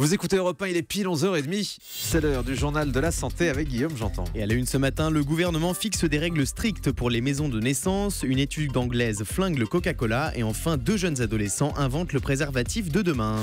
Vous écoutez Europe 1, il est pile 11h30. C'est l'heure du journal de la santé avec Guillaume Janton. Et à la une ce matin, le gouvernement fixe des règles strictes pour les maisons de naissance. Une étude anglaise flingue le Coca-Cola. Et enfin, 2 jeunes adolescents inventent le préservatif de demain.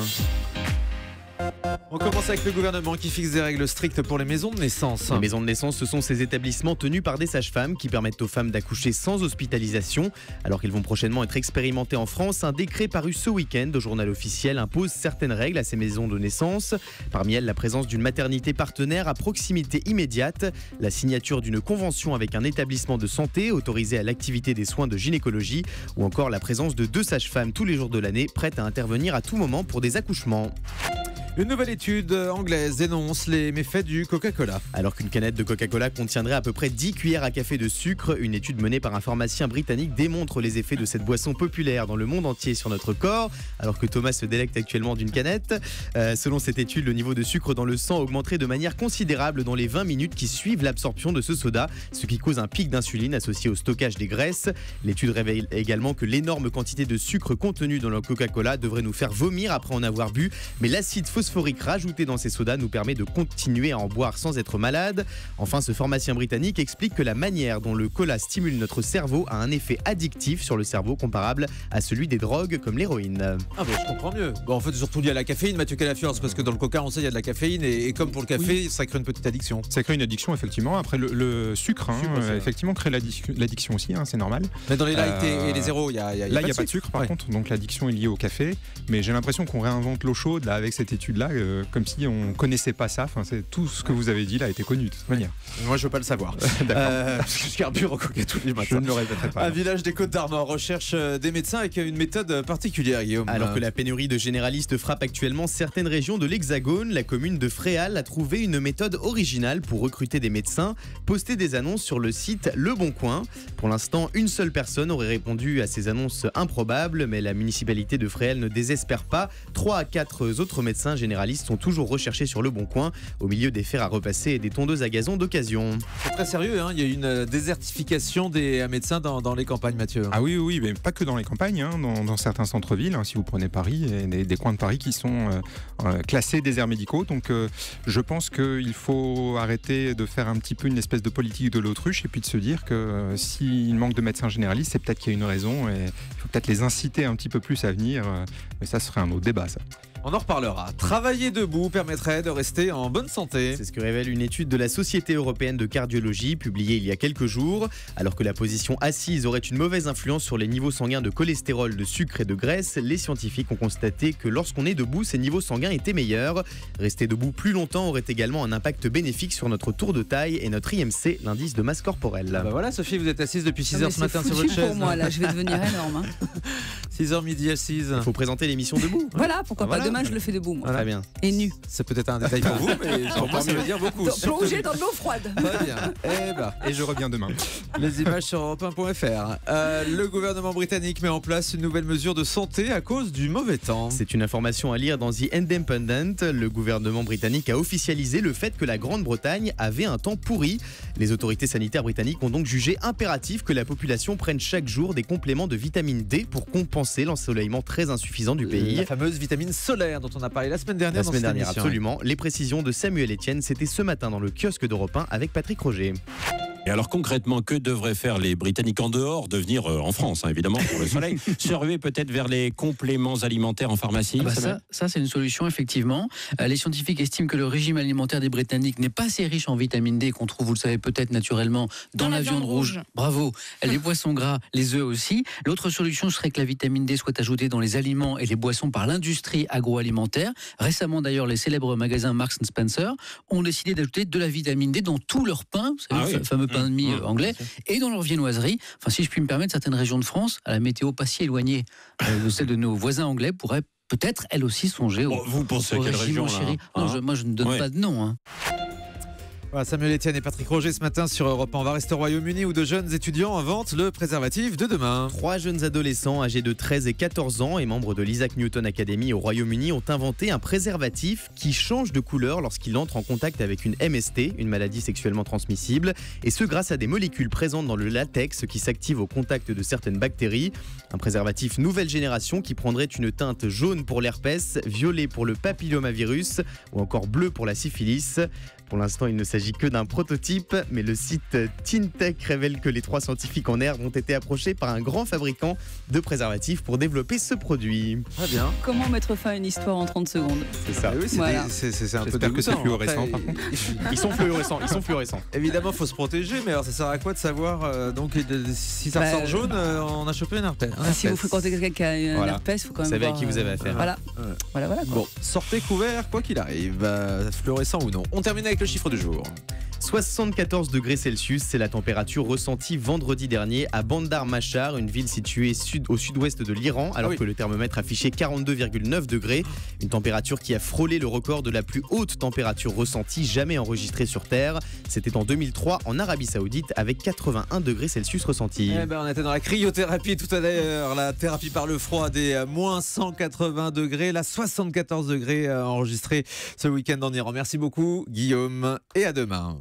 On commence avec le gouvernement qui fixe des règles strictes pour les maisons de naissance. Les maisons de naissance, ce sont ces établissements tenus par des sages-femmes qui permettent aux femmes d'accoucher sans hospitalisation. Alors qu'ils vont prochainement être expérimentés en France, un décret paru ce week-end au journal officiel impose certaines règles à ces maisons de naissance. Parmi elles, la présence d'une maternité partenaire à proximité immédiate, la signature d'une convention avec un établissement de santé autorisé à l'activité des soins de gynécologie ou encore la présence de 2 sages-femmes tous les jours de l'année prêtes à intervenir à tout moment pour des accouchements. Une nouvelle étude anglaise dénonce les méfaits du Coca-Cola. Alors qu'une canette de Coca-Cola contiendrait à peu près 10 cuillères à café de sucre, une étude menée par un pharmacien britannique démontre les effets de cette boisson populaire dans le monde entier sur notre corps, alors que Thomas se délecte actuellement d'une canette. Selon cette étude, le niveau de sucre dans le sang augmenterait de manière considérable dans les 20 minutes qui suivent l'absorption de ce soda, ce qui cause un pic d'insuline associé au stockage des graisses. L'étude révèle également que l'énorme quantité de sucre contenue dans le Coca-Cola devrait nous faire vomir après en avoir bu, mais l'acide phosphorique rajouté dans ces sodas nous permet de continuer à en boire sans être malade. Enfin, ce pharmacien britannique explique que la manière dont le cola stimule notre cerveau a un effet addictif sur le cerveau comparable à celui des drogues comme l'héroïne. Ah bah je comprends mieux. Bon, en fait, surtout lié à la caféine, Mathieu Calafiore, parce que dans le coca, on sait il y a de la caféine et comme pour le café, ça crée une petite addiction. Ça crée une addiction, effectivement. Après, le sucre, effectivement, crée l'addiction aussi, c'est normal. Mais dans les light et les zéros, il y a là, il n'y a pas de sucre, par contre, donc l'addiction est liée au café. Mais j'ai l'impression qu'on réinvente l'eau chaude là, avec cette étude-là, comme si on ne connaissait pas ça. Enfin, tout ce que vous avez dit là a été connu de toute manière. Moi, je veux pas le savoir. Parce que je carbure au coca tous les matins. Je ne le répéterai pas. Un village des Côtes-d'Armor recherche des médecins avec une méthode particulière, Guillaume. Alors que la pénurie de généralistes frappe actuellement certaines régions de l'Hexagone, la commune de Fréal a trouvé une méthode originale pour recruter des médecins. Poster des annonces sur le site Le Bon Coin. Pour l'instant, une seule personne aurait répondu à ces annonces improbables, mais la municipalité de Fréal ne désespère pas. 3 à 4 autres médecins généralistes sont toujours recherchés sur Le Bon Coin, au milieu des fers à repasser et des tondeuses à gazon d'occasion. C'est très sérieux, il y a une désertification des médecins dans les campagnes, Mathieu. Ah oui, mais pas que dans les campagnes, dans certains centres-villes, si vous prenez Paris, et des coins de Paris qui sont classés déserts médicaux. Donc je pense qu'il faut arrêter de faire un petit peu une espèce de politique de l'autruche et puis de se dire que s'il manque de médecins généralistes, c'est peut-être qu'il y a une raison et il faut peut-être les inciter un petit peu plus à venir. Mais ça serait un autre débat, ça. On en reparlera. Travailler debout permettrait de rester en bonne santé. C'est ce que révèle une étude de la Société européenne de cardiologie publiée il y a quelques jours. Alors que la position assise aurait une mauvaise influence sur les niveaux sanguins de cholestérol, de sucre et de graisse, les scientifiques ont constaté que lorsqu'on est debout, ces niveaux sanguins étaient meilleurs. Rester debout plus longtemps aurait également un impact bénéfique sur notre tour de taille et notre IMC, l'indice de masse corporelle. Bah voilà, Sophie, vous êtes assise depuis 6h ce matin sur votre chaise. Pour moi, là, je vais devenir énorme. 6h midi assise. Il faut présenter l'émission debout. Voilà, pourquoi pas. Demain, je le fais debout, moi. Très bien. Et nu. C'est peut-être un détail pour vous, mais pour moi, ça veut dire beaucoup. Plongé dans de l'eau froide. Très bien. Et je reviens demain. Les images sur europe1.fr. Le gouvernement britannique met en place une nouvelle mesure de santé à cause du mauvais temps. C'est une information à lire dans The Independent. Le gouvernement britannique a officialisé le fait que la Grande-Bretagne avait un temps pourri. Les autorités sanitaires britanniques ont donc jugé impératif que la population prenne chaque jour des compléments de vitamine D pour compenser l'ensoleillement très insuffisant du pays. La fameuse vitamine solaire dont on a parlé la semaine dernière. Absolument. Les précisions de Samuel Etienne, c'était ce matin dans le kiosque d'Europe 1 avec Patrick Roger. Et alors concrètement, que devraient faire les Britanniques en dehors de venir en France, évidemment, pour le soleil, se ruer peut-être vers les compléments alimentaires en pharmacie? Ça c'est une solution, effectivement. Les scientifiques estiment que le régime alimentaire des Britanniques n'est pas assez riche en vitamine D, qu'on trouve, vous le savez peut-être naturellement, dans la viande rouge. Bravo. Les poissons gras, les œufs aussi. L'autre solution serait que la vitamine D soit ajoutée dans les aliments et les boissons par l'industrie agroalimentaire. Récemment d'ailleurs, les célèbres magasins Marks & Spencer ont décidé d'ajouter de la vitamine D dans tout leur pain, vous savez, le fameux pain de mie anglais, et dans leur viennoiserie. Enfin, si je puis me permettre, certaines régions de France, à la météo pas si éloignée de celle de nos voisins anglais, pourraient peut-être, elles aussi, songer vous pensez au à quelle régime région, là, moi, je ne donne pas de nom. Voilà, Samuel Etienne et Patrick Roger ce matin sur Europe 1. On va rester au Royaume-Uni où de jeunes étudiants inventent le préservatif de demain. 3 jeunes adolescents âgés de 13 et 14 ans et membres de l'Isaac Newton Academy au Royaume-Uni ont inventé un préservatif qui change de couleur lorsqu'il entre en contact avec une MST, une maladie sexuellement transmissible, et ce grâce à des molécules présentes dans le latex qui s'activent au contact de certaines bactéries. Un préservatif nouvelle génération qui prendrait une teinte jaune pour l'herpès, violet pour le papillomavirus ou encore bleu pour la syphilis. Pour l'instant, il ne s'agit que d'un prototype, mais le site TeenTech révèle que les 3 scientifiques en herbe ont été approchés par un grand fabricant de préservatifs pour développer ce produit. Très bien. Comment mettre fin à une histoire en 30 secondes? C'est ça. Ah oui, Voilà. c'est un peu J'espère que c'est dégoûtant. fluorescent, Après, par contre. Ils sont fluorescents. Évidemment, il faut se protéger, mais alors ça sert à quoi de savoir donc si ça Bah, ressort jaune, on a chopé un herpès. Si vous fréquentez quelqu'un qui a un Voilà. herpès, il faut quand Vous même savez à voir, qui vous avez affaire. Voilà. Ouais. Voilà, quoi. Bon, sortez couvert, quoi qu'il arrive, fluorescent ou non. On termine avec le chiffre du jour. 74 degrés Celsius, c'est la température ressentie vendredi dernier à Bandar Machar, une ville située au sud-ouest de l'Iran, alors que le thermomètre affichait 42,9 degrés. Une température qui a frôlé le record de la plus haute température ressentie jamais enregistrée sur Terre. C'était en 2003 en Arabie Saoudite avec 81 degrés Celsius ressentis. Eh ben, on était dans la cryothérapie tout à l'heure, la thérapie par le froid des moins 180 degrés, la 74 degrés enregistrée ce week-end en Iran. Merci beaucoup Guillaume et à demain.